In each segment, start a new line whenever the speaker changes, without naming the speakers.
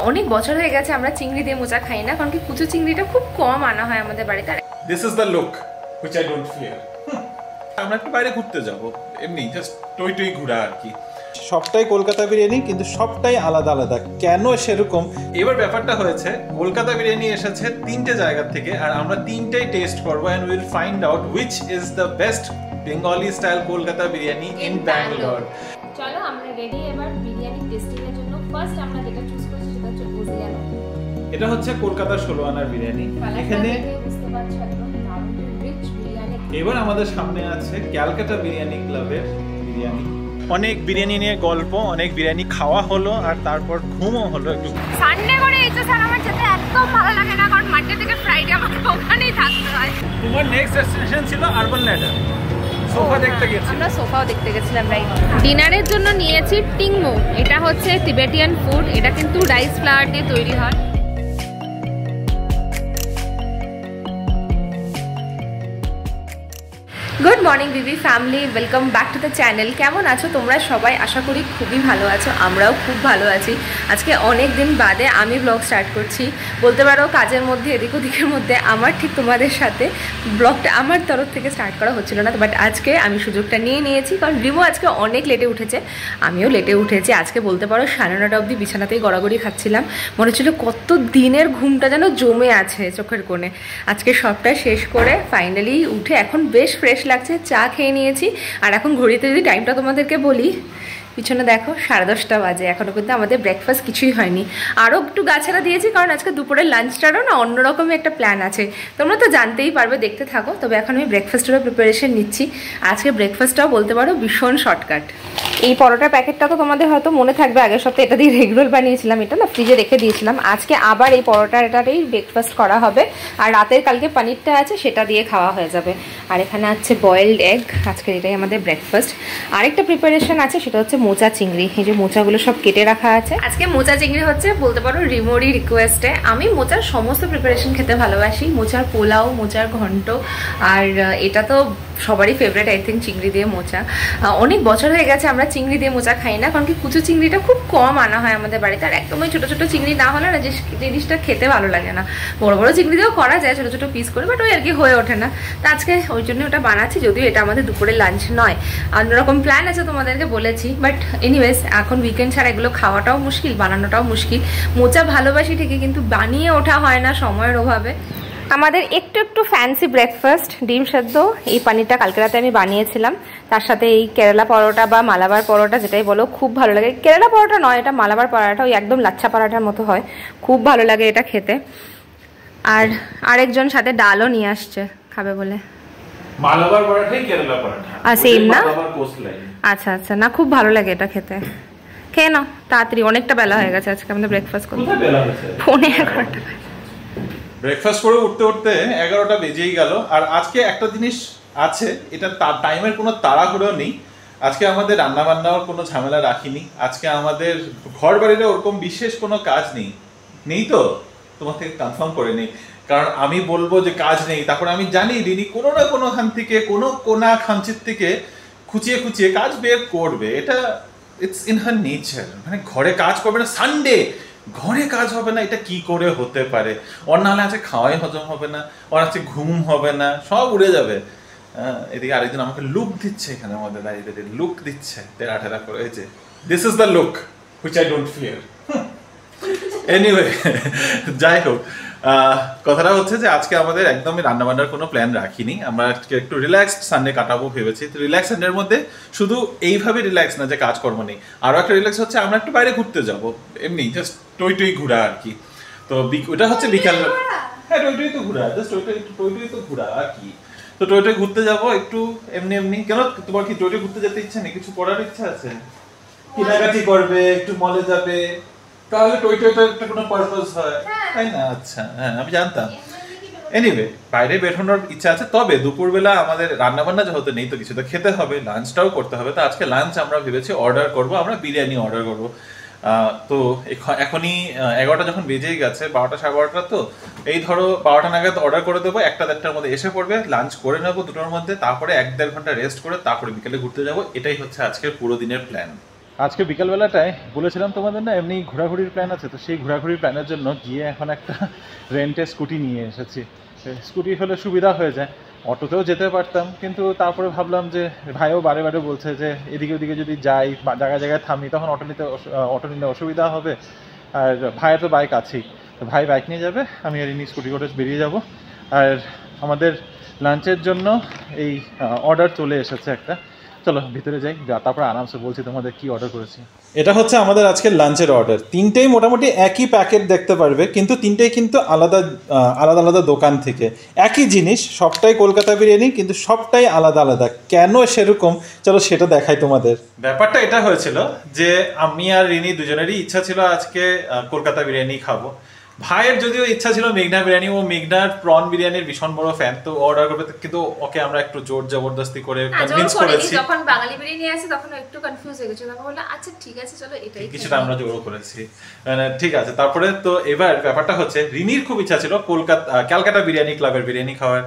অনেক বছর হয়ে গেছে আমরা চিংড়ি দিয়ে মোচা খাই না, কারণ কি কুচো চিংড়িটা খুব কম আনা হয় আমাদের বাড়িতে।
This is the look which I don't fear. আমরা একটু বাইরে ঘুরতে যাব, এমনি জাস্ট টই টই ঘোরা আর কি। সবটাই কলকাতা বিরিয়ানি, কিন্তু সবটাই আলাদা আলাদা। কেন সেরকম? এবার ব্যাপারটা হয়েছে কলকাতা বিরিয়ানি এসেছে 3টে জায়গা থেকে, আর আমরা 3টাই টেস্ট করব and we will find out which is the best Bengali style Kolkata biryani in Bangalore.
চলো আমরা রেডি এবার বিরিয়ানি টেস্টিং এর জন্য। ফার্স্ট আমরা যেটা চুজ করেছি সেটা হচ্ছে ওজিয়ানো।
এটা হচ্ছে কলকাতা 16 আনার বিরিয়ানি। এখানে
বুঝতে পারছো একদম দারুণ রিচ বিরিয়ানি।
এবার আমাদের সামনে আছে ক্যালকাটা বিরিয়ানি ক্লাবের বিরিয়ানি। অনেক বিরিয়ানি নিয়ে গল্প, অনেক বিরিয়ানি খাওয়া হলো, আর তারপর ঘুমও হলো একটু।
সানডে করে এই তো স্যার আমার যেতে একদম ভালো লাগে না, কারণ মানডে থেকে ফ্রাইডে আমাকে ওখানেই থাকতে হয়।
তোমার নেক্সট ডেস্টিনেশন ছিল আরবান ল্যাডার, সোফা দেখতে গেছি।
আমরা সোফাও দেখতে গেছিলাম। রাইট, ডিনারের জন্য নিয়েছি টিংমো। এটা হচ্ছে তিবেটিয়ান ফুড, এটা কিন্তু রাইস ফ্লাওয়ার দিয়ে তৈরি হয়। Good morning Bibi family, welcome back to the channel. কেমন আছো তোমরা সবাই? আশা করি খুবই ভালো আছো, আমরাও খুব ভালো আছি। আজকে অনেক দিন বাদে আমি ব্লগ স্টার্ট করছি, বলতে পারো কাজের মধ্যে এদিক ওদিকের মধ্যে আমার ঠিক তোমাদের সাথে ব্লগটা আমার তরফ থেকে স্টার্ট করা হচ্ছিল না। বাট আজকে আমি সুযোগটা নিয়ে নিয়েছি, কারণ রিমো আজকে অনেক লেটে উঠেছে, আমিও লেটে উঠেছি। আজকে বলতে পারো 9:30 অবধি বিছানাতেই গড়াগড়ি খাচ্ছিলাম, মনে হচ্ছিল কত দিনের ঘুমটা যেন জমে আছে চোখের কোণে। আজকে সবটা শেষ করে ফাইনালি উঠে এখন বেশ ফ্রেশ লাগছে, চা খেয়ে নিয়েছি। আর এখন ঘড়িতে যদি টাইমটা তোমাদেরকে বলি, পিছনে দেখো 10:30 বাজে, এখনও কিন্তু আমাদের ব্রেকফাস্ট কিছুই হয়নি। আরও একটু গাছাড়া দিয়েছি, কারণ আজকে দুপুরের লাঞ্চটারও না অন্যরকমই একটা প্ল্যান আছে, তোমরা তো জানতেই পারবে, দেখতে থাকো। তবে এখন আমি ব্রেকফাস্টেরও প্রিপারেশন নিচ্ছি। আজকে ব্রেকফাস্টটাও বলতে পারো ভীষণ শর্টকাট। এই পরোটার প্যাকেটটা তো তোমাদের হয়তো মনে থাকবে, আগের সপ্তাহে এটা দিয়ে এগ রোল বানিয়েছিলাম, এটা না ফ্রিজে রেখে দিয়েছিলাম। আজকে আবার এই পরোটাটারই ব্রেকফাস্ট করা হবে, আর রাতের কালকে পানিরটা আছে সেটা দিয়ে খাওয়া হয়ে যাবে। আর এখানে আছে বয়েলড এগ, আজকে এটাই আমাদের ব্রেকফাস্ট। আরেকটা প্রিপারেশন আছে, সেটা হচ্ছে মোচা চিংড়ি। এই যে মোচাগুলো সব কেটে রাখা আছে। আজকে মোচা চিংড়ি হচ্ছে বলতে পারো রিমোরি রিকোয়েস্টে। আমি মোচার সমস্ত প্রিপারেশন খেতে ভালোবাসি, মোচার পোলাও, মোচার ঘন্ট, আর এটা তো সবারই ফেভারিট আই থিঙ্ক, চিংড়ি দিয়ে মোচা। অনেক বছর হয়ে গেছে আমরা চিংড়ি দিয়ে মোচা খাই না, কারণ কি কুচো চিংড়িটা খুব কম আনা হয় আমাদের বাড়িতে। আর একদমই ছোটো ছোটো চিংড়ি না হলে না যে জিনিসটা খেতে ভালো লাগে না। বড় বড় চিংড়ি দিয়েও করা যায় ছোটো ছোটো পিস করে, বাট ওই আর কি হয়ে ওঠে না। তো আজকে ওই জন্য ওটা বানাচ্ছি, যদিও এটা আমাদের দুপুরের লাঞ্চ নয়, অন্যরকম প্ল্যান আছে তোমাদেরকে বলেছি। বাট এনিওয়েজ এখন উইকেন্ড ছাড়া এগুলো খাওয়াটাও মুশকিল, বানানোটাও মুশকিল। মোচা ভালোবাসি ঠিকই, কিন্তু বানিয়ে ওঠা হয় না সময়ের অভাবে। আমাদের একটু একটু ফ্যান্সি ব্রেকফাস্ট, ডিম সেদ্ধ, এই পানিরটা কালকে রাতে আমি বানিয়েছিলাম, তার সাথে এই কেরালা পরোটা বা মালাবার পরোটা যেটাই বলো, খুব ভালো লাগে। কেরালা পরোটা নয়, এটা মালাবার পরোটা, ওই একদম লাচ্ছা পরোটার মতো হয়, খুব ভালো লাগে এটা খেতে। আর আরেকজন সাথে ডালও নিয়ে আসছে খাবে বলে।
মালাবার পরোটাই কেরালা পরোটা,
আর সেম না? আচ্ছা আচ্ছা, না খুব ভালো লাগে এটা খেতে। খেয়ে নাও তাড়াতাড়ি, অনেকটা বেলা হয়ে গেছে আজকে আমাদের ব্রেকফাস্ট করতে। পৌনে 11টা
ব্রেকফাস্ট করে উঠতে উঠতে 11টা বেজেই গেল। আর আজকে একটা জিনিস আছে, এটা টাইমের কোনো তাড়াহুড়ো নেই। আজকে আমাদের রান্না বান্নার কোনো ঝামেলা রাখিনি। আজকে আমাদের ঘর বাড়িতে ওরকম বিশেষ কোনো কাজ নেই তো, তোমার থেকে কনফার্ম করে নেই, কারণ আমি বলবো যে কাজ নেই, তারপরে আমি জানি রিনি কোনো না কোনো খান থেকে, কোনো কোনা খাঞ্চির থেকে খুঁচিয়ে খুঁচিয়ে কাজ বের করবে। এটা ইটস ইন হার নেচার। মানে ঘরে কাজ করবে না, সানডে ঘরে কাজ হবে না, এটা কি করে হতে পারে? ওর নাহলে আছে খাওয়াই হজম হবে না, ওর আছে ঘুম হবে না, সব উড়ে যাবে। এদিকে আরেকজন আমাকে লুক দিচ্ছে, এখানে আমাদের দাঁড়িয়ে লুক দিচ্ছে টেরা টেরা করে, এই যে this is the look which I don't fear. Anyway, যাই হোক, কথাটা হচ্ছে যে আজকে আমাদের একদমই রান্নাবান্নার কোনো প্ল্যান রাখিনি। আমরা আজকে একটু রিল্যাক্সড সানডে কাটাবো ভেবেছি। তো রিল্যাক্স সানডের মধ্যে শুধু এইভাবে রিল্যাক্স না যে কাজকর্ম নেই, আরও একটা রিল্যাক্স হচ্ছে আমরা একটু বাইরে ঘুরতে যাব, এমনি জাস্ট টই টই ঘোরা আর কি। তো ওটা হচ্ছে বিকাল, হ্যাঁ টই টই তো ঘোরা, জাস্ট টই টই তো ঘোরা আর কি। তো টই টই ঘুরতে যাবো একটু এমনি এমনি। কেন তোমার কি টই টই ঘুরতে যেতে ইচ্ছা নেই? কিছু করার ইচ্ছা আছে? কেনাকাটি করবে, একটু মলে যাবে, তাহলে টই টইটা একটা কোনো পারপাস হয়, তাই না? আচ্ছা, হ্যাঁ আমি জানতাম। এনিওয়ে, বাইরে বেরোনোর ইচ্ছা আছে, তবে দুপুরবেলা আমাদের রান্নাবান্না যেহেতু নেই, তো কিছু তো খেতে হবে, লাঞ্চটাও করতে হবে। তো আজকে লাঞ্চ আমরা ভেবেছি অর্ডার করব, আমরা বিরিয়ানি অর্ডার করব। তো এখনই 11টা যখন বেজেই গেছে, 12টা 12:30, তো এই ধরো 12টা নাগাদ অর্ডার করে দেবো, 1-1:30টার মধ্যে এসে পড়বে, লাঞ্চ করে নেবো 2টার মধ্যে, তারপরে 1-1.5 ঘন্টা রেস্ট করে তারপরে বিকেলে ঘুরতে যাবো। এটাই হচ্ছে আজকের পুরো দিনের প্ল্যান। আজকে বিকালবেলাটায় বলেছিলাম তোমাদের না এমনি ঘোরাঘুরির প্ল্যান আছে, তো সেই ঘোরাঘুরির প্ল্যানের জন্য গিয়ে এখন একটা রেন্টের স্কুটি নিয়ে এসেছি। স্কুটি হলে সুবিধা হয়ে যায়, অটোতেও যেতে পারতাম, কিন্তু তারপরে ভাবলাম যে ভাইও বারে বারে বলছে যে এদিকে ওদিকে যদি যাই বা জায়গায় জায়গায় থামি তখন অটো নিলে অসুবিধা হবে, আর ভাইয়ের তো বাইক আছেই, তো ভাই বাইক নিয়ে যাবে, আমি আর ইনি স্কুটি করে বেরিয়ে যাব। আর আমাদের লাঞ্চের জন্য এই অর্ডার চলে এসেছে একটা, চলো ভিতরে যাই, তারপর আরামসে বলছি তোমাদের কি অর্ডার করেছি। এটা হচ্ছে আমাদের আজকের লাঞ্চের অর্ডার। তিনটেই মোটামুটি একই প্যাকেট দেখতে পারবে, কিন্তু তিনটেই কিন্তু আলাদা আলাদা আলাদা দোকান থেকে, একই জিনিস, সবটাই কলকাতা বিরিয়ানি, কিন্তু সবটাই আলাদা আলাদা। কেন সেরকম চলো সেটা দেখাই তোমাদের। ব্যাপারটা এটা হয়েছিল যে আমি আর রিনি দুজনেরই ইচ্ছা ছিল আজকে কলকাতা বিরিয়ানি খাবো। ভাইয়ের যদিও ইচ্ছা ছিল মেঘনা বিরিয়ানি, ও মেঘনার প্রন বিরিয়ানির ভীষণ বড় ফ্যান, তো অর্ডার করবে, কিন্তু ওকে আমরা একটু জোর জবরদস্তি করে কনভিন্স করেছি।
যখন বাঙালি বিরিয়ানি আছে তখন একটু কনফিউজ হয়ে গেছিল, তখন বললাম আচ্ছা ঠিক আছে চলো এটাই,
কিছুটা আমরা জোরও করেছি, মানে ঠিক আছে। তারপরে তো এবার ব্যাপারটা হচ্ছে রিনির খুব ইচ্ছা ছিল ক্যালকাটা বিরিয়ানি ক্লাবের বিরিয়ানি খাওয়ার,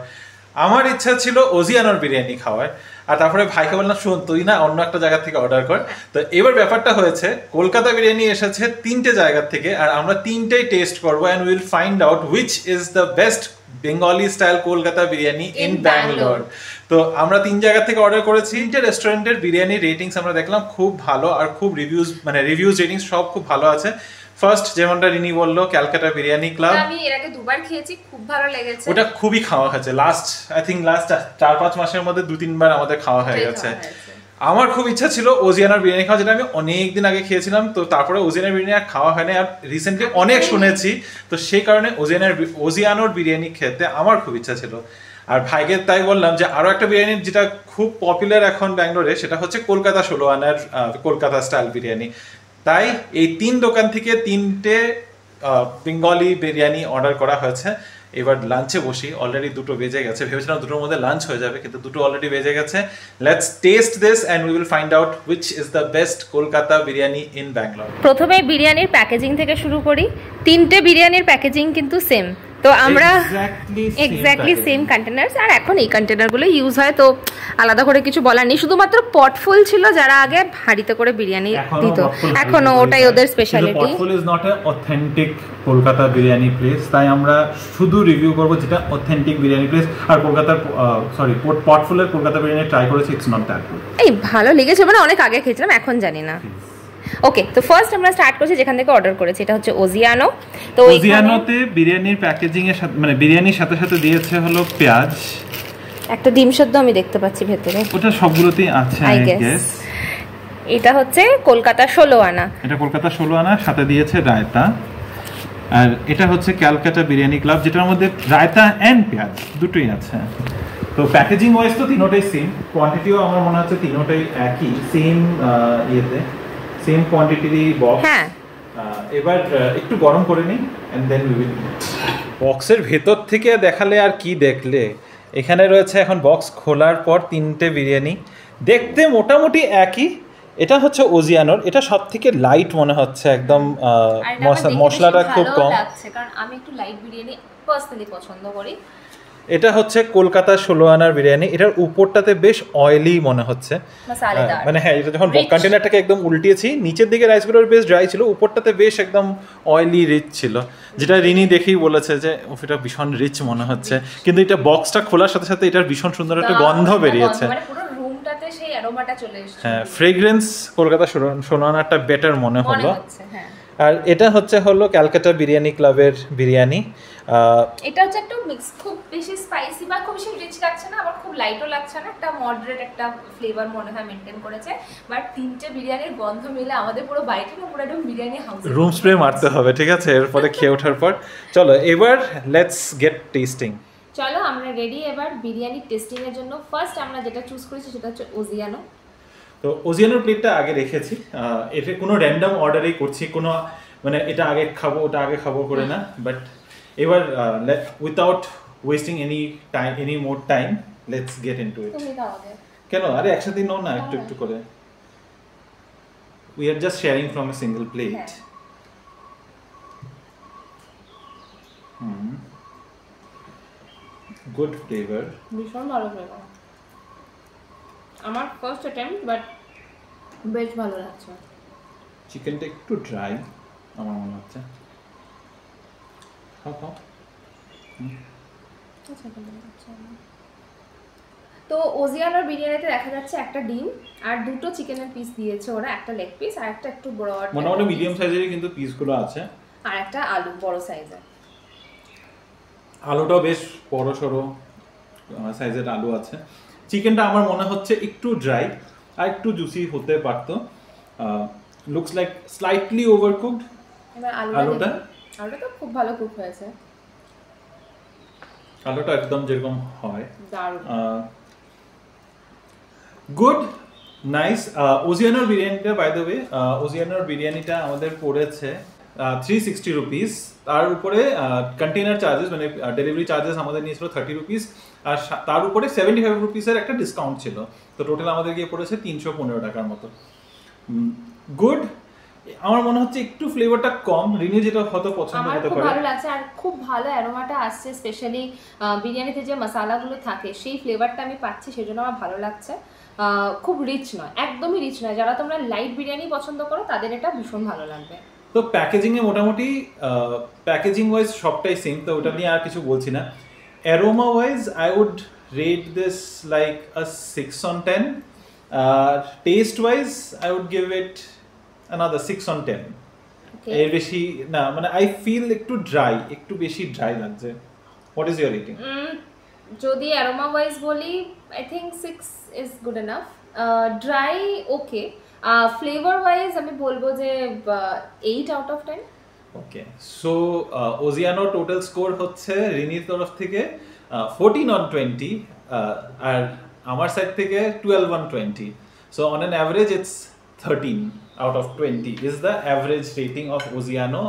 আমার ইচ্ছা ছিল ওজিয়ানোর বিরিয়ানি খাওয়ার, আর তারপরে ভাইকে বললাম শোন তুই না অন্য একটা জায়গা থেকে অর্ডার কর। তো এবার ব্যাপারটা হয়েছে কলকাতা বিরিয়ানি এসেছে তিনটে জায়গা থেকে, আর আমরা তিনটেই টেস্ট করবো, and will find out which is the best Bengali style Kolkata biryani in Bangalore. তো আমরা তিন জায়গা থেকে অর্ডার করেছি। তিনটে রেস্টুরেন্টের বিরিয়ানি রেটিংস আমরা দেখলাম খুব ভালো, আর খুব রিভিউজ রেটিংস সব খুব ভালো আছে। ফার্স্ট যেমনটা রিনি বললো ক্যালকাটা বিরিয়ানি ক্লাব,
আমি এর আগে দুবার খেয়েছি, খুব ভালো লেগেছে,
ওটা খুবই খাওয়া হয়েছে, লাস্ট 4-5 মাসের মধ্যে 2-3 বার আমাদের খাওয়া হয়ে গেছে। আমার খুব ইচ্ছা ছিল ওজিয়ানার বিরিয়ানি খাওয়া, যেটা আমি অনেক দিন আগে খেয়েছিলাম, তো তারপরে ওজিয়ানার বিরিয়ানি আর খাওয়া হয় না, আর রিসেন্টলি অনেক শুনেছি, তো সেই কারণে ওজিয়ানোর বিরিয়ানি খেতে আমার খুব ইচ্ছা ছিল। আর ভাইকে তাই বললাম যে আরো একটা বিরিয়ানি যেটা খুব পপুলার এখন ব্যাঙ্গালোরে, সেটা হচ্ছে কলকাতা 16 আনার কলকাতা স্টাইল বিরিয়ানি। তাই এই তিন দোকান থেকে তিনটে বেঙ্গলি বিরিয়ানি অর্ডার করা হয়েছে। এবার লাঞ্চে বসি, অলরেডি 2টো বেজে গেছে, ভেবেছিলাম 2টোর মধ্যে লাঞ্চ হয়ে যাবে, কিন্তু 2টো অলরেডি বেজে গেছে। Let's taste this and we will find out which is the best Kolkata biryani in Bangalore.
প্রথমে বিরিয়ানির প্যাকেজিং থেকে শুরু করি। তিনটে বিরিয়ানির প্যাকেজিং কিন্তু সেম, তো আমরা এক্স্যাক্টলি সেম কন্টেনার্স, আর এখন এই কন্টেনারগুলো ইউজ হয়, তো আলাদা করে কিছু বলার নেই। শুধুমাত্র পটফুল ছিল যারা আগে হাঁড়িতে করে বিরিয়ানি দিত, এখনো ওটাই ওদের speciality.
Potful is not a authentic Kolkata biryani place, তাই আমরা শুধু রিভিউ করব যেটা অথেন্টিক বিরিয়ানি প্লেস। আর কলকাতার পটফুলের কলকাতা বিরিয়ানি ট্রাই করেছি, ইটস নট দ্যাট গুড।
এই ভালো লেগেছে, মানে অনেক আগে খেয়েছিলাম, এখন জানি না। ওকে, তো ফার্স্ট আমরা স্টার্ট করছি যেখান থেকে অর্ডার করেছি, এটা হচ্ছে ওজিয়ানো। তো
ওজিয়ানোতে বিরিয়ানির প্যাকেজিং এর সাথে, মানে বিরিয়ানির সাথে সাথে দিয়েছে হলো পেঁয়াজ,
একটা ডিম সেদ্ধ আমি দেখতে পাচ্ছি ভেতরে,
ওটা সবগুলোতেই আছে আই গেস।
এটা হচ্ছে কলকাতা 16 আনা,
এটা কলকাতা 16 আনা, সাথে দিয়েছে রায়তা। আর এটা হচ্ছে ক্যালকাটা বিরিয়ানি ক্লাব, যেটার মধ্যে রায়তা এন্ড পেঁয়াজ দুটোই আছে। তো প্যাকেজিং ওয়াইজ তো তিনোটাই সেম, কোয়ান্টিটিও আমার মনে হচ্ছে তিনোটাই একই, সেম ইয়েতে, সেম কোয়ান্টিটিরই বক্স।
হ্যাঁ,
এবার একটু গরম করে নিই এন্ড দেন উই উইল। বক্সের ভেতর থেকে দেখালে আর কি দেখলে, এখানে রয়েছে এখন বক্স খোলার পর তিনটে বিরিয়ানি, দেখতে মোটামুটি একই। এটা হচ্ছে ওজিয়ানোর, এটা সব থেকে লাইট মনে হচ্ছে, একদম মশলাটা খুব কম,
কারণ আমি একটু লাইট বিরিয়ানি পার্সোনালি পছন্দ করি।
এটা হচ্ছে কলকাতা 16 আনার বিরিয়ানি, এটার উপরটাতে বেশ অয়েলি মনে হচ্ছে, মানে হ্যাঁ, এটা যখন কন্টেনারটাকে একদম উল্টিয়েছি, নিচের দিকে রাইসগুলোর বেশ ড্রাই ছিল, উপরটাতে বেশ একদম অয়েলি রিচ ছিল, যেটা রিনি দেখেই বলেছে যে এটা ভীষণ রিচ মনে হচ্ছে। কিন্তু এটা বক্সটা খোলার সাথে সাথে এটার ভীষণ সুন্দর একটা গন্ধ বেরিয়েছে,
সেই অ্যারোমাটা চলে এসেছে।
হ্যাঁ, ফ্রেগ্রেন্স কলকাতা 16 আনারটা বেটার মনে হলো।
হ্যাঁ,
আর এটা হলো ক্যালকাটা বিরিয়ানি ক্লাবের বিরিয়ানি।
এটা হচ্ছে একটা মিক্স, খুব বেশি স্পাইসি বা খুব বেশি রিচ লাগছে না, আবার খুব লাইটও লাগছে না, একটা মডারেট একটা ফ্লেভার মনে হয় মেইনটেইন করেছে। বাট তিনটে বিরিয়ানির গন্ধ মিলে আমাদের পুরো বাইরে না পুরো একদম বিরিয়ানি হাউস,
রুম স্প্রে মারতে হবে, ঠিক আছে, এরপরে খেয়ে ওঠার পর। চলো এবার লেটস গেট টেস্টিং।
চলো আমরা রেডি এবার বিরিয়ানি টেস্টিং এর জন্য। ফার্স্ট আমরা যেটা চুজ করেছি সেটা হচ্ছে ওজিয়ানো।
তো ওজিয়ানোর প্লেটটা আগে রেখেছি, এটা কোনো র্যান্ডম অর্ডারেই করছি, কোনো মানে এটা আগে খাবো ওটা আগে খাবো করে না। বাট এবার without wasting any more time, let's get into ইট। কেন আরে একসাথে নাও না, একটু একটু করে, we are just sharing from a single plate. Good flavour,
ভীষণ ভালো ফ্লেভার, আমার ফার্স্ট অ্যাটেম্প্ট, বাট বেশ ভালো লাগছে।
চিকেনটা একটু ড্রাই আমার মনে হচ্ছে। খাও খাও।
তো ওজিয়ানোর বিরিয়ানিতে দেখা যাচ্ছে একটা ডিম আর দুটো চিকেনের পিস দিয়েছে ওরা, একটা লেগ পিস আর একটা একটু ব্রড,
মোটামুটি মিডিয়াম সাইজেরই কিন্তু পিসগুলো আছে,
আর একটা আলু বড় সাইজের।
আলুটাও বেশ বড় সড়ো সাইজের আলু আছে। চিকেনটা আমার মনে হচ্ছে একটু ড্রাই, আর একটু জুসি হতে পারতো। Looks like slightly overcooked.
এবার
আলুটা
তো খুব ভালো কুক হয়েছে,
আলুটা একদম যেরকম হয়।
দারুণ।
Good, nice. ওজিয়ানোর বিরিয়ানিটা, বাই দ্য ওয়ে, ওজিয়ানোর বিরিয়ানিটা আমাদের পড়েছে 360 রুপিস। তার উপরে কন্টেনার চার্জেস মানে ডেলিভারি চার্জেস আমাদের নিয়েছিল 30 রুপিস, আর তার উপরে 75 রুপিসের একটা ডিসকাউন্ট ছিল। তো টোটাল আমাদের গিয়ে পড়েছে 315 টাকার মতো। গুড। আমার মনে হচ্ছে একটু ফ্লেভারটা কম, রিনি যেটা হয়তো পছন্দ
আমার
হতে
খুব
পারে।
ভালো লাগছে, আর খুব ভালো অ্যারোমাটা আসছে, স্পেশালি বিরিয়ানিতে যে মশলাগুলো থাকে সেই ফ্লেভারটা আমি পাচ্ছি, সেজন্য আমার ভালো লাগছে। খুব রিচ নয়, একদমই রিচ নয়। যারা তোমরা লাইট বিরিয়ানি পছন্দ করো তাদের এটা ভীষণ ভালো লাগবে।
তো প্যাকেজিং এ মোটামুটি প্যাকেজিং ওয়াইজ সবটাই সেম, তো ওটা নিয়ে আর কিছু বলছি না। Aroma wise I would rate this like a 6 on 10, আর taste wise I would give it another 6 on 10। এর বেশি না, মানে আই ফিল একটু ড্রাই, একটু বেশি ড্রাই লাগছে। What is your rating?
যদি অ্যারোমা ওয়াইজ বলি, I think 6 is good enough. Dry okay, flavour wise আমি বলবো যে 8 out of 10।
ওকে, সো ওজিয়ানো টোটাল স্কোর হচ্ছে রিনির তরফ থেকে 14 on 20, আর আমার সাইড থেকে 12 on 20। So on an average it's 13 out of 20 is the average rating of Oziano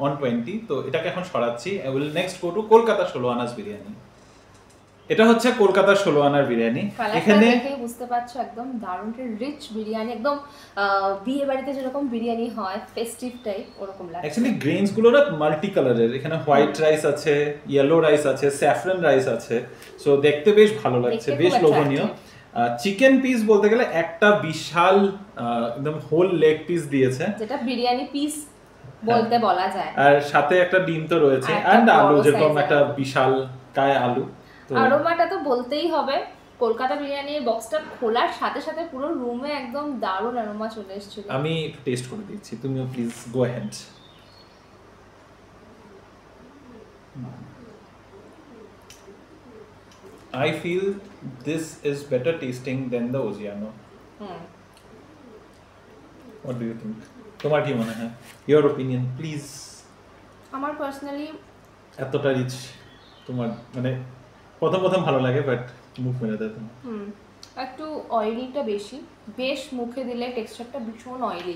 on 20। তো এটাকে এখন সরাচ্ছি। I will next go to Kolkata 16 Anas biryani. এটা হচ্ছে কলকাতার 16 আনার বিরিয়ানি।
এখানে দেখেই বুঝতে পারছো একদম দারুণ রিচ বিরিয়ানি, একদম বিয়ে বাড়িতে যেরকম বিরিয়ানি হয় ফেস্টিভ টাইপ ওরকম লাগে।
অ্যাকচুয়ালি গ্রেইনস গুলো না মাল্টি কালারের, এখানে হোয়াইট রাইস আছে, ইয়েলো রাইস আছে, স্যাফরন রাইস আছে। সো দেখতে বেশ ভালো লাগছে, বেশ লোভনীয়। চিকেন পিস বলতে গেলে একটা বিশাল একদম হোল লেগ পিস দিয়েছে,
যেটা বিরিয়ানি পিস বলতে বলা যায়।
আর সাথে একটা ডিম তো রয়েছে, এন্ড আলু, যেরকম একটা বিশাল কায় আলু।
আরোমাটা তো বলতেই হবে, কলকাতা বিরিয়ানির বক্সটা খোলার সাথে সাথে পুরো রুমে একদম দারুণ অ্যারোমা চলে এসেছিল।
আমি একটু টেস্ট করে দিচ্ছি, তুমিও please go ahead. I feel this is better tasting than the Oziano. What do you think? তোমার কি মনে হয়? Your opinion, please.
আমার পার্সোনালি
এতটা রিচ তোমার মানে প্রথম ভালো লাগে, বাট মুখ মেলে দেয় তোমার।
একটু অয়েলিটা বেশি, বেশ মুখে দিলে টেক্সচারটা ভীষণ অয়েলি।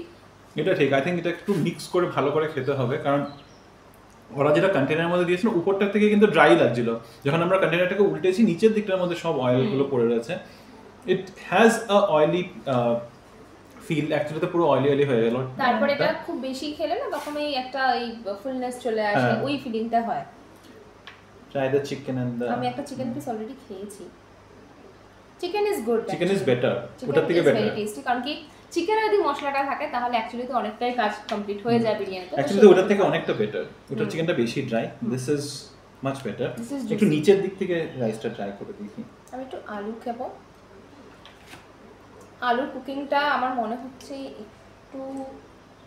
এটা ঠিক, আই থিঙ্ক এটা একটু মিক্স করে ভালো করে খেতে হবে, কারণ ওরা যেটা কন্টেনারের মধ্যে দিয়েছিল উপরটার থেকে কিন্তু ড্রাই লাগছিল, যখন আমরা কন্টেনারটাকে উল্টেছি নিচের দিকটার মধ্যে সব অয়েলগুলো পড়ে রয়েছে। It has a oily feel, actually তো পুরো অয়েলি হয়ে গেল।
তারপরে এটা খুব বেশি খেলে না তখন এই একটা এই ফুলনেস চলে আসে, ওই ফিলিংটা হয়।
Try the chicken and the,
আমি একটা চিকেন পিস অলরেডি খেয়েছি। Chicken is good,
chicken is better, ওটার থেকে বেটার।
ভেরি টেস্টি, কারণ কি চিকেনে যদি মশলাটা থাকে তাহলে অ্যাকচুয়ালি তো অনেকটাই কাজ কমপ্লিট হয়ে যায় বিরিয়ানিতে।
অ্যাকচুয়ালি ওটার থেকে অনেকটা বেটার, ওটার চিকেনটা বেশি dry, this is much better. একটু নিচের দিক থেকে রাইসটা ট্রাই করে দেখি।
আমি একটু আলু খাবো। আলুর কুকিংটা আমার মনে হচ্ছে একটু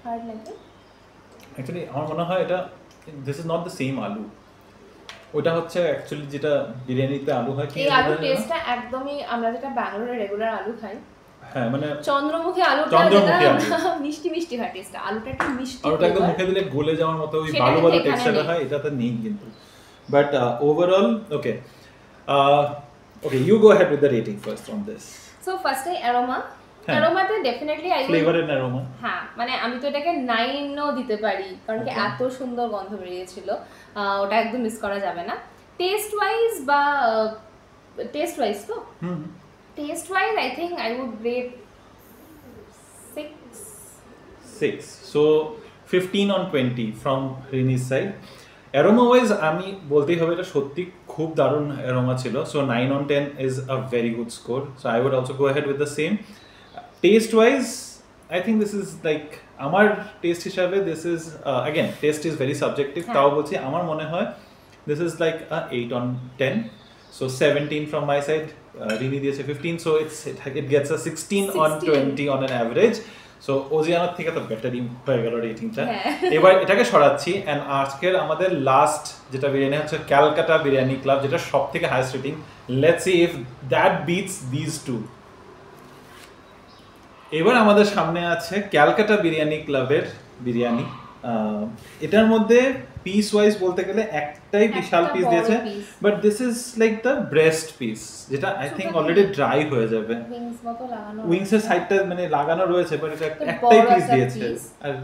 হার্ড লাগে।
অ্যাকচুয়ালি আমার মনে হয় এটা this is not the same আলু। ওটা হচ্ছে অ্যাকচুয়ালি যেটা বিরিয়ানিতে আলু হয়, কি
এই আলুর টেস্টটা একদমই আমরা যেটা ব্যাঙ্গালোরে রেগুলার আলু খাই,
হ্যাঁ মানে
চন্দ্রমুখী আলুটা মিষ্টি মিষ্টি হয় টেস্টটা, আলুটা একটু মিষ্টি,
আলুটা একদম মুখে দিলে গলে যাওয়ার মতো ওই ভালো টেক্সচারটা হয়, এটাতে নেই কিন্তু। But overall okay, okay you go ahead with the rating first on this.
So ফার্স্টে অ্যারোমা, অ্যারোমাতে definitely I
flavour and aroma,
হ্যাঁ মানে আমি তো এটাকে 9ও দিতে পারি, কারণ কি এত সুন্দর গন্ধ বেরিয়েছিল, ওটা একদম মিস করা যাবে না। টেস্ট ওয়াইজ বা টেস্ট ওয়াইজ তো taste wise I think I would rate
6। So 15 on 20 from Rini's side. Aroma wise আমি বলতেই হবে এটা সত্যি খুব দারুণ অ্যারোমা ছিল। So 9 on 10 is a very good score. So I would also go ahead with the same. Taste wise, I think this is like আমার taste হিসাবে this is again taste is very subjective, তাও বলছি আমার মনে হয় this is like 8 on 10, so 17 from my side, Rini দিয়েছে 15, so it gets a 16 on 20 on an average. So ওজিয়ানোর থেকে তো বেটারই হয়ে গেল রেটিংটা। এবার এটাকে সরাচ্ছি এন্ড আজকের আমাদের লাস্ট যেটা বিরিয়ানি হচ্ছে ক্যালকাটা বিরিয়ানি ক্লাব, যেটা সব থেকে highest rating. Let's see if that beats this too. এবার আমাদের সামনে আছে ক্যালকাটা বিরিয়ানি ক্লাবের বিরিয়ানি। এটার মধ্যে পিস ওয়াইজ বলতে গেলে একটাই বিশাল পিস দিয়েছে, but this is like the breast piece, যেটা আই থিঙ্ক অলরেডি ড্রাই হয়ে যাবে। উইংস এর সাইডটা মানে লাগানো রয়েছে, বাট এটা একটাই পিস দিয়েছে। আর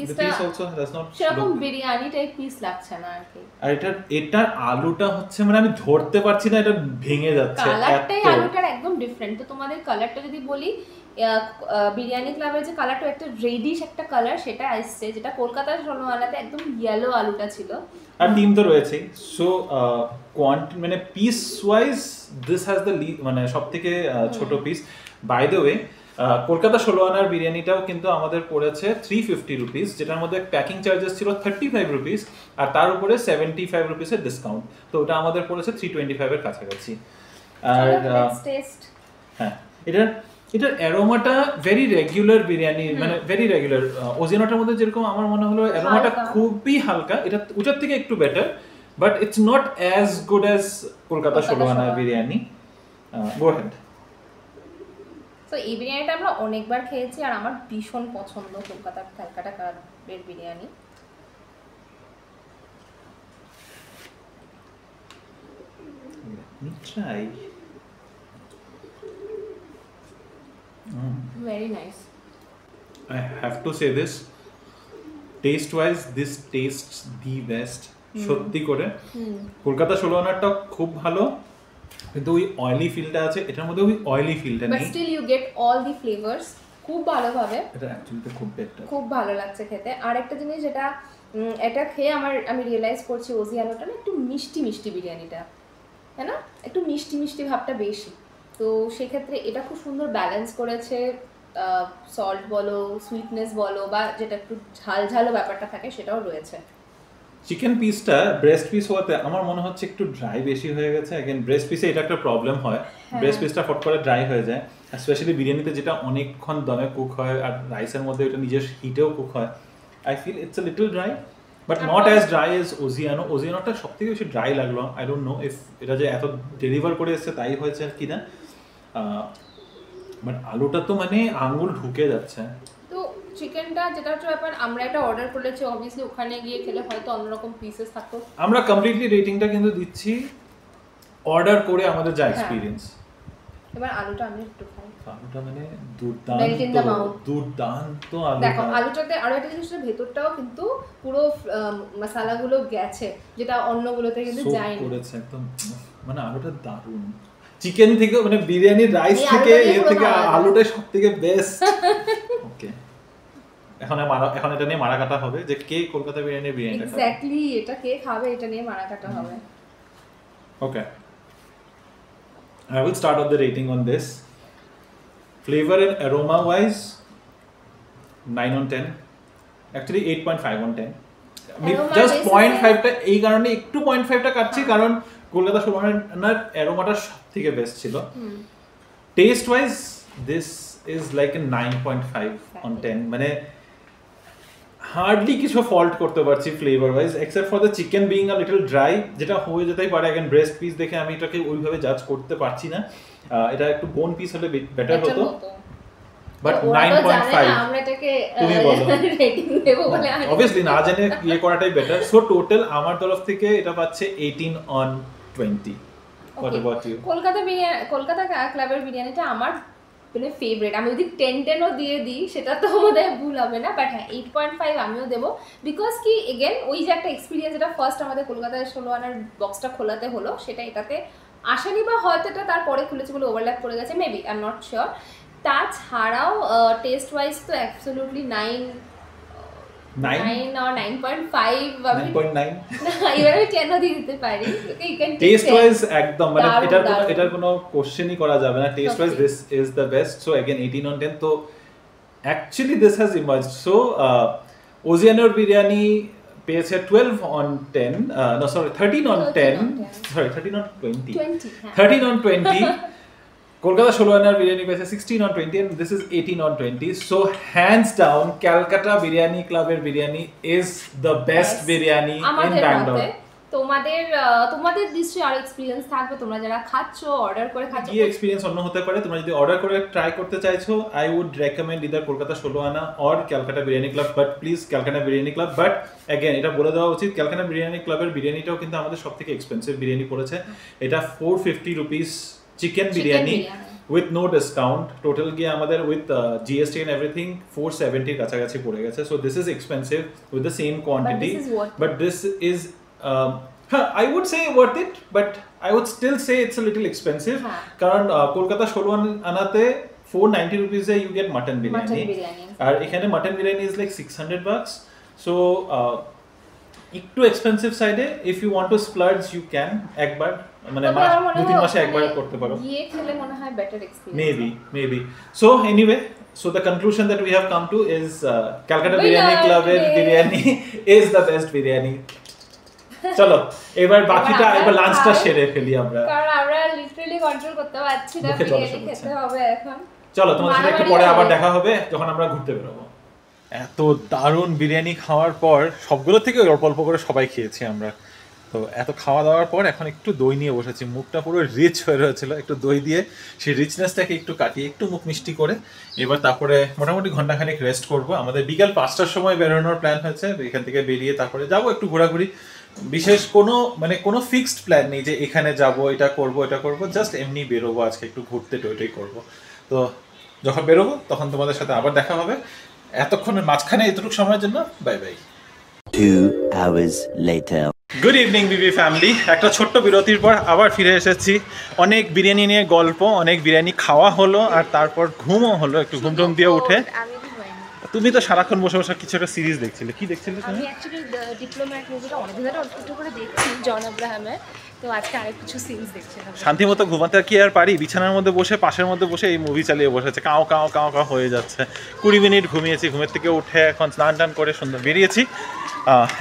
the piece also does not
সেরকম বিরিয়ানি টাইপ পিস লাগছে না আর কি।
আর এটার আলুটা হচ্ছে মানে আমি ধরতে পারছি না, এটা ভেঙে যাচ্ছে।
কালারটাই আলুটার একদম ডিফারেন্ট। তো তোমাদের কালারটা যদি বলি, বিরিয়ানি ক্লাবের যে কালারটা একটা রেডিশ একটা কালার সেটা আসছে, যেটা কলকাতার সোনাওয়ালাতে একদম ইয়েলো আলুটা ছিল।
আর ডিম তো রয়েছে। সো মানে piece wise this has the মানে সবথেকে ছোট piece. By the way Kolkata 16 আনার বিরিয়ানিটাও কিন্তু আমাদের পড়েছে 350 রুপিস, যেটার মধ্যে প্যাকিং চার্জেস ছিল 35 রুপিস, আর তার উপরে 75 রুপিসের ডিসকাউন্ট। তো ওটা আমাদের পড়েছে 325 এর কাছাকাছি। আর হ্যাঁ, এটার অ্যারোমাটা ভেরি রেগুলার বিরিয়ানি, মানে ভেরি রেগুলার। ওজিয়ানোটার মধ্যে যেরকম আমার মনে হলো অ্যারোমাটা খুবই হালকা, এটা ওটার থেকে একটু better, but it's not as good as Kolkata 16 আনার বিরিয়ানি। গো হেড।
তো এই বিরিয়ানিটা আমরা অনেকবার খেয়েছি আর আমার ভীষণ পছন্দ কলকাতার ক্যালকাটা ক্লাবের biryani.
Try.
Very nice.
I have to say this, taste wise this tastes the best. সত্যি করে কলকাতা 16 আনারটা খুব ভালো, কিন্তু ওই অয়েলি ফিলটা আছে, এটার মধ্যে ওই অয়েলি ফিলটা নেই,
but still you get all the flavours খুব ভালোভাবে।
এটা অ্যাকচুয়ালি তো খুব বেটার,
খুব ভালো লাগছে খেতে। আর একটা জিনিস যেটা এটা খেয়ে আমি রিয়েলাইজ করছি, ওজিয়ানোটা না একটু মিষ্টি মিষ্টি বিরিয়ানিটা, তাই না? একটু মিষ্টি মিষ্টি ভাবটা বেশি। তো সেক্ষেত্রে এটা খুব সুন্দর ব্যালেন্স করেছে, সল্ট বলো, সুইটনেস বলো, বা যেটা একটু ঝাল ঝালও ব্যাপারটা থাকে সেটাও রয়েছে।
চিকেন পিসটা ব্রেস্ট পিস হওয়াতে আমার মনে হচ্ছে একটু ড্রাই বেশি হয়ে গেছে। अगेन ব্রেস্ট পিসে এটা একটা প্রবলেম হয়, ব্রেস্ট পিসটা ফট করে ড্রাই হয়ে যায়, স্পেশালি বিরিয়ানিতে যেটা অনেকক্ষণ দমে কুক হয় আর রাইসের মধ্যে এটা নিজের হিটেও কুক হয়। I feel it's a little dry, but not as dry as ওজিয়ানো। ওজিয়ানোটা সবথেকে বেশি ড্রাই লাগলো। আই ডোন্ট নো ইফ এটা যে এত ডেলিভার করে এসেছে তাই হয়েছে কি না, বাট আলুটা তো মানে আঙ্গুল ঢুকে যাচ্ছে।
তো চিকেনটা যেটা হচ্ছে ব্যাপার, আমরা এটা অর্ডার করেছি, অবভিয়াসলি ওখানে গিয়ে খেলে হয়তো অন্যরকম পিসেস থাকতো।
আমরা কমপ্লিটলি রেটিংটা কিন্তু দিচ্ছি অর্ডার করে আমাদের যা এক্সপেরিয়েন্স।
এবার আলুটা আমি একটু খাই।
আলুটা মানে দুর্দান্ত আলু।
দেখো আলুটাতে আরো একটা জিনিস, ভেতরটাও কিন্তু পুরো মশলাগুলো গেছে, যেটা অন্যগুলোতে কিন্তু যায়নি।
করেছে একদম, মানে আলুটা দারুণ। চিকেন থেকে মানে বিরিয়ানির রাইস থেকে এর থেকে আলুটা সবথেকে বেস্ট। ওকে, এখন এটা নিয়ে মারা কাটা হবে যে কে কলকাতা বিরিয়ানির বিরিয়ানিটা খাবে।
এক্স্যাক্টলি, এটা কে খাবে এটা নিয়ে মারা কাটা হবে।
ওকে, I will start off the rating on this. Flavor and aroma wise 9 on 10, actually 8.5 on 10. Just 0.5 টা এই কারণে একটু 0.5 টা কাটছি, কারণ কলকাতা 16 আনার অ্যারোমাটা সবথেকে বেস্ট ছিল। Taste wise this is like a 9.5 on 10, মানে হার্ডলি কিছু ফল্ট করতে পারছি flavour wise, except for the chicken being a little dry, যেটা হয়ে যেতেই পারে। अगेन ব্রেস্ট পিস দেখে আমি এটাকে ওইভাবে জাজ করতে পারছি না, এটা একটু বোন পিস হলে বেটার হতো। বাট 9.5
আমরা এটাকে
তুমি বলো
রেটিং দেব বলে
obviously না জেনে ইয়ে করাটাই বেটার। সো টোটাল আমার তরফ থেকে এটা পাচ্ছে 18 on 20. What about you?
Kolkata ক্লাবের বিরিয়ানিটা আমার মানে ফেভারিট। আমি যদি 10-10ও দিয়ে দিই সেটা তো আমাদের ভুল হবে না, বাট হ্যাঁ 8.5 আমিও দেবো। বিকজ কি এগেন ওই যে একটা এক্সপিরিয়েন্স, যেটা ফার্স্ট আমাদের কলকাতায় 16 আনার বক্সটা খোলাতে হলো, সেটা এটাতে আসেনি, বা হয়তো এটা তারপরে খুলেছে বলে ওভারল্যাপ করে গেছে, maybe, I am not sure. তাছাড়াও টেস্ট ওয়াইজ তো অ্যাবসলিউটলি 9 or 9.5 9.9 এবার আমি 10 দিয়ে দিতে পারি।
টেস্ট ওয়াইজ একদম মানে এটার কোনো কোশ্চেনই করা যাবে না। Taste wise this is the best. So again 18 on 10। তো Actually, this has emerged. So, Ozianor biryani পেয়েছে 12 on 10. No, sorry, 13 on 10. Sorry, 13 on 20. 13 on 20. Kolkata Sholoanar biryani পেয়েছে 16 on 20 and this is 18 on 20. So, hands down, Calcutta Biryani Club biryani is the best biryani in Bangalore.
তোমাদের নিশ্চয়ই আর experience থাকবে, তোমরা যারা খাচ্ছ order করে খাচ্ছ,
কি এক্সপেরিয়েন্স অন্য হতে পারে। তোমরা যদি অর্ডার করে ট্রাই করতে চাইছো, I would recommend either Kolkata Sholoana or Calcutta Biryani Club, but please Calcutta Biryani Club. But again এটা বলে দেওয়া উচিত, ক্যালকাটা বিরিয়ানি ক্লাবের বিরিয়ানিটাও কিন্তু আমাদের সব থেকে এক্সপেন্সিভ বিরিয়ানি পড়েছে। এটা 450 rupees chicken biryani with no discount, total গিয়ে আমাদের উইথ জিএসটি এন্ড এভরিথিং 470 এর কাছাকাছি পড়ে গেছে। So this is expensive with the same quantity, but this is I would say worth it, but I would still say it's a little expensive. কারণ Kolkata ষোলোআনাতে 490 rupees you get mutton biryani. আর এখানে mutton biryani is like $600. So একটু expensive সাইডে, if you want to splurge you can একবার মানে 2-3 মাসে একবার করতে পারো,
গিয়ে খেলে মনে হয় better experience
maybe. So anyway, so the conclusion that we have come to is Calcutta Biryani Club biryani is the best biryani. চলো এবার বাকিটা এবার লাঞ্চটা সেরে ফেলি আমরা,
কারণ আমরা লিটারালি কন্ট্রোল করতে পারছি না, বিরিয়ানি খেতে হবে এখন।
চলো তোমাদের সাথে একটু পরে আবার দেখা হবে যখন আমরা ঘুরতে বেরোবো। এত দারুণ বিরিয়ানি খাওয়ার পর, সবগুলো থেকে অল্প অল্প করে সবাই খেয়েছি আমরা। তো এত খাওয়া দাওয়ার পর এখন একটু দই নিয়ে বসেছি, মুখটা পুরো রিচ হয়ে রয়েছিল, একটু দই দিয়ে সেই রিচনেসটাকে একটু কাটিয়ে একটু মুখ মিষ্টি করে এবার তারপরে মোটামুটি ঘন্টাখানেক রেস্ট করবো। আমাদের বিকাল 5টার সময় বেরোনোর প্ল্যান হয়েছে, এখান থেকে বেরিয়ে তারপরে যাবো একটু ঘোরাঘুরি। বিশেষ কোনো ফিক্সড প্ল্যান নেই যে এখানে যাব এটা করব, জাস্ট এমনি বেরোবো, আজকে একটু ঘুরতে টইটই করবো। তো যখন বেরোবো তখন তোমাদের সাথে আবার দেখা হবে। এতক্ষণের মাঝখানে এতটুকু সময়ের জন্য bye bye.
2 hours later.
Good evening বিবি ফ্যামিলি, একটা ছোট্ট বিরতির পর আবার ফিরে এসেছি। অনেক বিরিয়ানি নিয়ে গল্প, অনেক বিরিয়ানি খাওয়া হলো, আর তারপর ঘুমও হলো, একটু ঘুম টুম দিয়ে উঠে। তুমি তো সারাক্ষণ বসে বসে কিছু একটা সিরিজ দেখছিলে, কি দেখছিলে তুমি?
আমি অ্যাকচুয়ালি ডিপ্লোম্যাট মুভিটা অনেকদিন ধরে একটু করে দেখছি, জন আব্রাহামের। তো আজকে আরেক কিছু সিনস দেখছিলাম।
শান্তিমতো ঘুমাতে কি আর পারি, বিছানার মধ্যে বসে পাশের মধ্যে বসে এই মুভি চালিয়ে বসেছে, কাও কাও কাও কাও হয়ে যাচ্ছে। 20 মিনিট ঘুমিয়েছি, ঘুমের থেকে উঠে এখন স্নান টান করে সুন্দর বেরিয়েছি।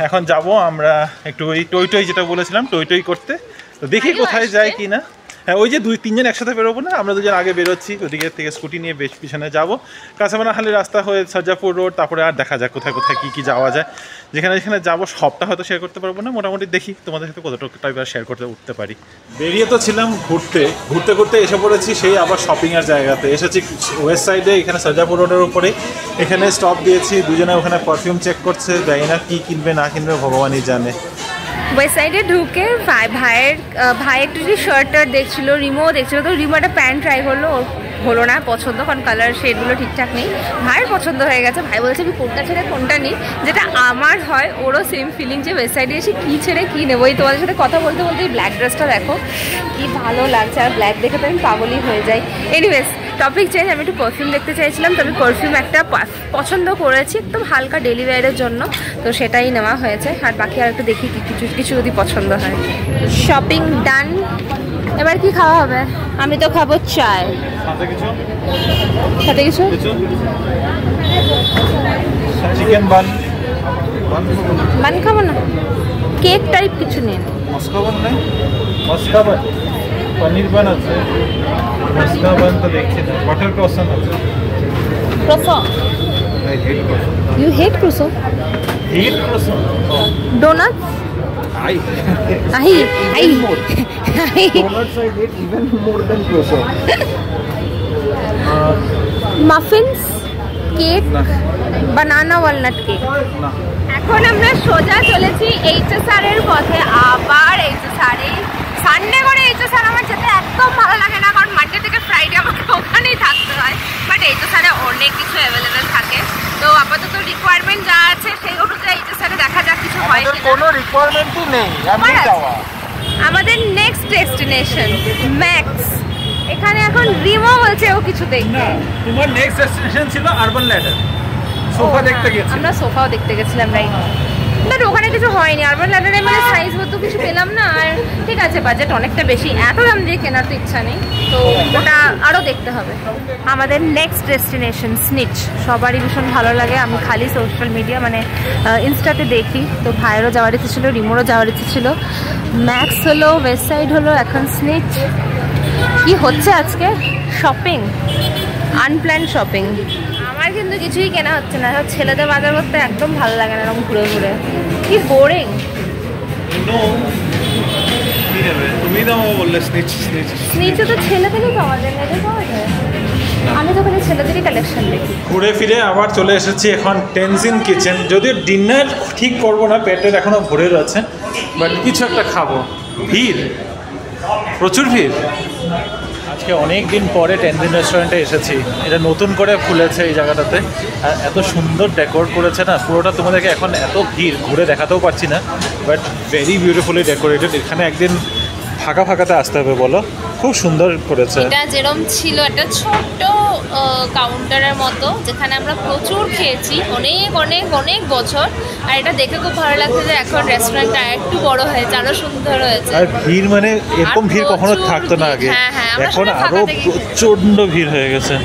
এখন যাব আমরা একটু ওই টই যেটা বলেছিলাম টই করতে। তো দেখি কোথায় যায় কি না। হ্যাঁ, ওই যে 2-3 জন একসাথে বেরোবো না, আমরা দুজন আগে বেরোচ্ছি, ওদিকে থেকে স্কুটি নিয়ে বেশ পিছনে যাবো। কাঁচাবানাখালি রাস্তা হয়ে সাজাপুর রোড, তারপরে আর দেখা যায় কোথায় কোথায় কী যাওয়া যায়। যেখানে যেখানে যাবো সবটা হয়তো শেয়ার করতে পারবো না, মোটামুটি দেখি তোমাদের সাথে কতটুকু টাইপ শেয়ার করতে উঠতে পারি। বেরিয়ে তো ছিলাম ঘুরতে এসে পড়েছি সেই আবার শপিংয়ের জায়গাতে। এসেছি ওয়েস্ট সাইডে, এখানে সাজাপুর রোডের উপরে, এখানে স্টপ দিয়েছি। দুজনে ওখানে পারফিউম চেক করছে, জানি না কী কিনবে না কিনবে ভগবানই জানে।
ওয়েস্ট সাইডে ঢুকে ভাই একটু যদি শার্ট দেখছিল, রিমোও দেখছিল। তো রিমো একটা প্যান্ট ট্রাই করলো, হলো না পছন্দ, কারণ কালার শেডগুলো ঠিকঠাক নেই। ভাইয়ের পছন্দ হয়ে গেছে, ভাই বলছে আমি কোনটা ছেড়ে কোনটা নিই। যেটা আমার হয়, ওরও সেম ফিলিং যে ওয়েস্ট সাইডে এসে কী ছেড়ে কী নেবো। এই তোমাদের সাথে কথা বলতে বলতে এই ব্ল্যাক ড্রেসটা দেখো কি ভালো লাগছে, আর ব্ল্যাক দেখে তো আমি পাগলই হয়ে যাই। এনিওয়েজ টপিক চেঞ্জ, আমি একটু পারফিউম দেখতে চাইছিলাম। তো আমি পারফিউম একটা পছন্দ করেছি একদম হালকা ডেলি ওয়্যারের জন্য, তো সেটাই নেওয়া হয়েছে। আর বাকি আর একটু দেখি কিছু যদি পছন্দ হয়। শপিং ডান, এবার কি খাওয়া হবে? আমি তো খাবো চায়, সাথে কিছু
চিকেন
বান খাবো না, কেক টাইপ কিছু নিন।
মস্কা বান, পনির বান আছে, মস্কা বান তো দেখছি না, বাটার ক্রসন আছে।
Croissant.
I hate croissant.
You hate croissant?
Hate croissant? Oh.
Donuts?
I
More. Donuts I hate even more than croissant.
Muffins? Cake? Banana walnut cake?
না।
এখন আমরা সোজা চলেছি HSR এর পথে। আবার HSR এ সানডে করে HSR আমার যেতে একদম ভালো লাগে না, কারণ মানডে থেকে ফ্রাইডে আমাকে ওখানেই থাকতে হয়। বাট HSR এ অনেক কিছু অ্যাভেলেবেল থাকে। তো আপাতত রিকোয়ারমেন্ট যা আছে সেই অনুযায়ী HSR এ দেখা যাক কিছু হয় কিনা।
কোনো রিকোয়ারমেন্টই নেই, আমি যাওয়া।
আমাদের নেক্সট ডেস্টিনেশন ম্যাক্স। এখানে এখন রিমো বলছে ও কিছু দেখবে।
তোমার নেক্সট ডেস্টিনেশন ছিল আরবান ল্যাডার, সোফা দেখতে গেছি।
আমরা সোফাও দেখতে গেছিলাম, রাইট? বাট ওখানে কিছু হয়নি, আরবান ল্যাডারে মানে সাইজ মতো কিছু পেলাম না। আর ঠিক আছে, বাজেট অনেকটা বেশি, এত দাম দিয়ে কেনার তো ইচ্ছা নেই, তো ওটা আরও দেখতে হবে। আমাদের নেক্সট ডেস্টিনেশন স্নিচ, সবারই ভীষণ ভালো লাগে। আমি খালি সোশ্যাল মিডিয়া মানে ইনস্টাতে দেখি, তো ভাইয়েরও যাওয়ার ইচ্ছে ছিল, রিমোরও যাওয়ার ইচ্ছে ছিল। ম্যাক্স হলো, ওয়েস্ট সাইড হলো, এখন স্নিচ। কি হচ্ছে আজকে? Shopping, unplanned shopping. আমার কিন্তু কিছুই কেনা হচ্ছে না, ছেলেদের বাজার করতে একদম ভালো লাগে না এরকম ঘুরে ঘুরে, কি বোরিং।
তুমি দাও বললে স্নিচ স্নিচ
নিচে তো ছেলেদেরই পাওয়া যায়, মেয়েদের পাওয়া যায়? আমি তো ওখানে ছেলেদেরই কালেকশন দেখি।
ঘুরে ফিরে আবার চলে এসেছি এখন টেনজিন কিচেন। যদিও ডিনার ঠিক করবো না, পেটের এখনো ভরে রয়েছে, বাট কিছু একটা খাবো। ভিড়, প্রচুর ভিড়। আজকে অনেক দিন পরে টেনজিন রেস্টুরেন্টে এসেছি। এটা নতুন করে খুলেছে এই জায়গাটাতে, আর এত সুন্দর ডেকোর করেছে না পুরোটা। তোমাদেরকে এখন এত ভিড় ঘুরে দেখাতেও পারছি না, বাট ভেরি বিউটিফুলি ডেকোরেটেড। এখানে একদিন ফাঁকা ফাঁকাতে আসতে হবে, বলো, খুব সুন্দর করেছে।
এটা যেরকম ছিল একটা ছোট্ট কাউন্টারের মতো, যেখানে আমরা প্রচুর খেয়েছি অনেক অনেক অনেক বছর। আর এটা দেখে খুব ভালো লাগছে যে এখন রেস্টুরেন্টটা একটু বড় হয়েছে, আরো সুন্দর হয়েছে।
আর ভিড় মানে এরকম ভিড় কখনো থাকতো না আগে, এখন আরো প্রচন্ড ভিড় হয়ে গেছে।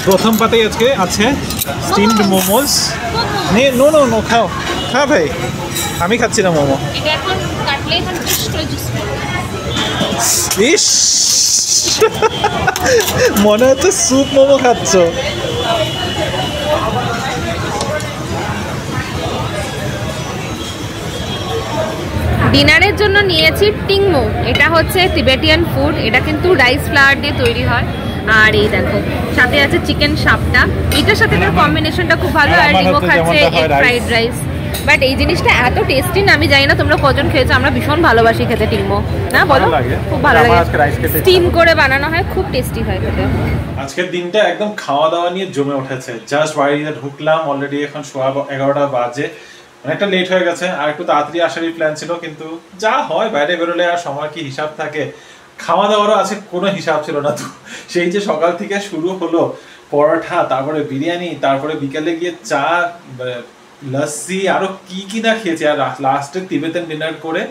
প্রথম পাতেই আজকে আছে steamed momos. No no no, খাও খা ভাই, আমি খাচ্ছি না মোমো।
এটা এখন কাটলে এখন
ইস, মনে হচ্ছে স্যুপ মোমো খাচ্ছ।
ডিনারের জন্য নিয়েছি টিংমো। এটা হচ্ছে তিবেটিয়ান ফুড, এটা কিন্তু রাইস ফ্লাওয়ার দিয়ে তৈরি হয়। আর এই দেখো সাথে আছে চিকেন সাপটা, এটার সাথে তার কম্বিনেশনটা খুব ভালো। আর রিমো খাচ্ছে এগ ফ্রাইড রাইস। বাট এই জিনিসটা এত টেস্টি না, আমি জানি না তোমরা কজন খেয়েছো, আমরা ভীষণ ভালোবাসি খেতে টিংমো। না বলো, খুব ভালো লাগে, স্টিম করে বানানো হয়, খুব টেস্টি হয় খেতে।
আজকের দিনটা একদম খাওয়া দাওয়া নিয়ে জমে উঠেছে। জাস্ট বাড়িতে ঢুকলাম, অলরেডি এখন 11:15 বাজে, অনেকটা লেট হয়ে গেছে। আর একটু তাড়াতাড়ি আসারই প্ল্যান ছিল, কিন্তু যা হয় বাইরে বেরোলে আর সময় কি হিসাব থাকে। খাওয়া দাওয়ারও আছে কোনো হিসাব ছিল না। তো সেই যে সকাল থেকে শুরু হলো পরোটা, তারপরে বিরিয়ানি, তারপরে বিকেলে গিয়ে চা, লস্যি, আরো কি কি না খেয়েছি। আর লাস্টে তিবেতান ডিনার করে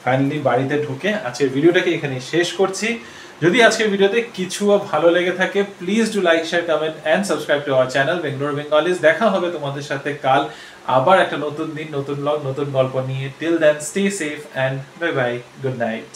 ফাইনালি বাড়িতে ঢুকে আজকের ভিডিওটাকে এখানে শেষ করছি। যদি আজকের ভিডিওতে কিছু ভালো লেগে থাকে, please do like, share, comment and subscribe to our channel Bangalore Bengalis. দেখা হবে তোমাদের সাথে কাল আবার একটা নতুন দিন, নতুন ব্লগ, নতুন গল্প নিয়ে। Till then stay safe and bye bye, good night.